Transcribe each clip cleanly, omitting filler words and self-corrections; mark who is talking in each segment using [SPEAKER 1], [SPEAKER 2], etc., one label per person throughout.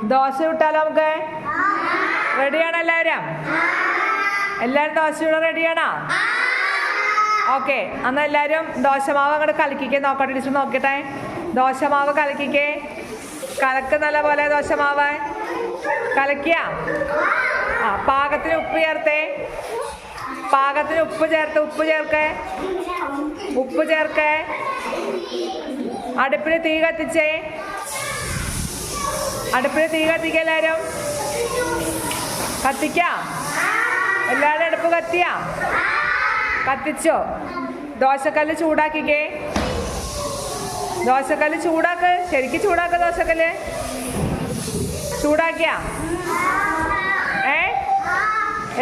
[SPEAKER 1] ദോശ ചുട്ടാലോ നമുക്ക്? റെഡിയാണോ എല്ലാവരും? എല്ലാവരും ദോശ ചൂടാൻ റെഡിയാണോ? ഓക്കെ, എന്നാൽ എല്ലാവരും ദോശമാവ് അങ്ങോട്ട് കലക്കിക്കേ. നോക്കട്ടെ ടീച്ചർ, നോക്കട്ടെ. ദോശമാവ് കലക്കിക്കേ. കലക്ക് നല്ല പോലെ ദോശമാവ് കലക്കിയ. പാകത്തിന് ഉപ്പ് ചേർത്തേ. പാകത്തിന് ഉപ്പ് ചേർത്ത്. ഉപ്പ് ചേർക്കേ. അടുപ്പിൽ തീ കത്തിച്ചേ. കത്തിക്ക എല്ലാവരും. കത്തിക്കാം. എല്ലാവരും അടുപ്പ് കത്തിച്ചോ? ദോശക്കല്ല് ചൂടാക്കിക്കേ. ദോശക്കല്ല് ചൂടാക്ക്. ശരിക്കും ചൂടാക്ക. ദോശക്കല്ല് ചൂടാക്കിയ?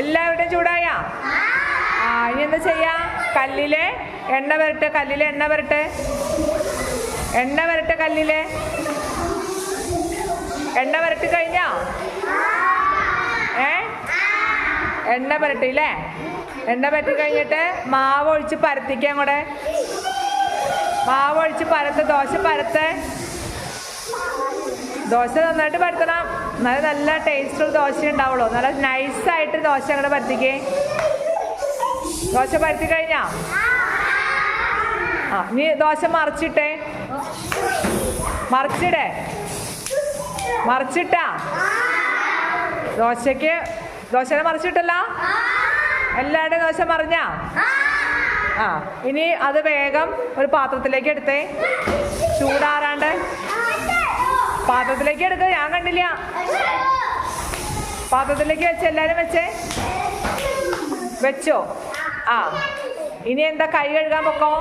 [SPEAKER 1] എല്ലാവരുടെയും ചൂടായ? ഇനി എന്താ ചെയ്യാ? കല്ലില് എണ്ണ വരട്ടെ. കല്ലില് എണ്ണ വരട്ടി കഴിഞ്ഞാ? എണ്ണ വരട്ടില്ലേ? എണ്ണ വരട്ടി കഴിഞ്ഞിട്ട് മാവ് ഒഴിച്ച് പരത്തിക്കാം. കൂടെ മാവ് ഒഴിച്ച് ദോശ പരത്ത്. ദോശ നന്നായിട്ട് പരത്തണം. നല്ല ടേസ്റ്റുള്ള ദോശ ഉണ്ടാവുള്ളൂ. നല്ല നൈസായിട്ട് ദോശ അങ്ങോട്ട് പരത്തിക്കേ. ദോശ പരത്തി കഴിഞ്ഞാ? ഇനി ദോശ മറിച്ചിട്ടേ. മറിച്ചിട്ടാ? ദോശനെ മറിച്ചിട്ടല്ലോ. എല്ലാവരുടെയും ദോശ മറിഞ്ഞാ? ഇനി അത് വേഗം ഒരു പാത്രത്തിലേക്ക് എടുത്തേ. ചൂടാറാണ്ട് പാത്രത്തിലേക്ക് എടുക്ക. ഞാൻ കണ്ടില്ല. പാത്രത്തിലേക്ക് വെച്ച് എല്ലാവരും വെച്ചോ? ഇനി എന്താ? കൈ കഴുകാൻ പോ.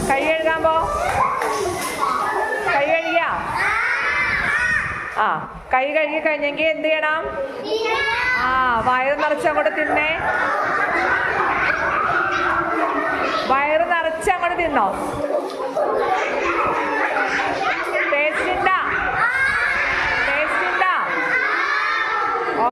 [SPEAKER 1] കൈ കഴുകിയാ? കൈ കഴുകി കഴിഞ്ഞെങ്കിൽ എന്ത് ചെയ്യണം? വയറ് നിറച്ചങ്ങോട്ട് തിന്നേ. വയറ് നിറച്ചങ്ങോട്ട് തിന്നോ.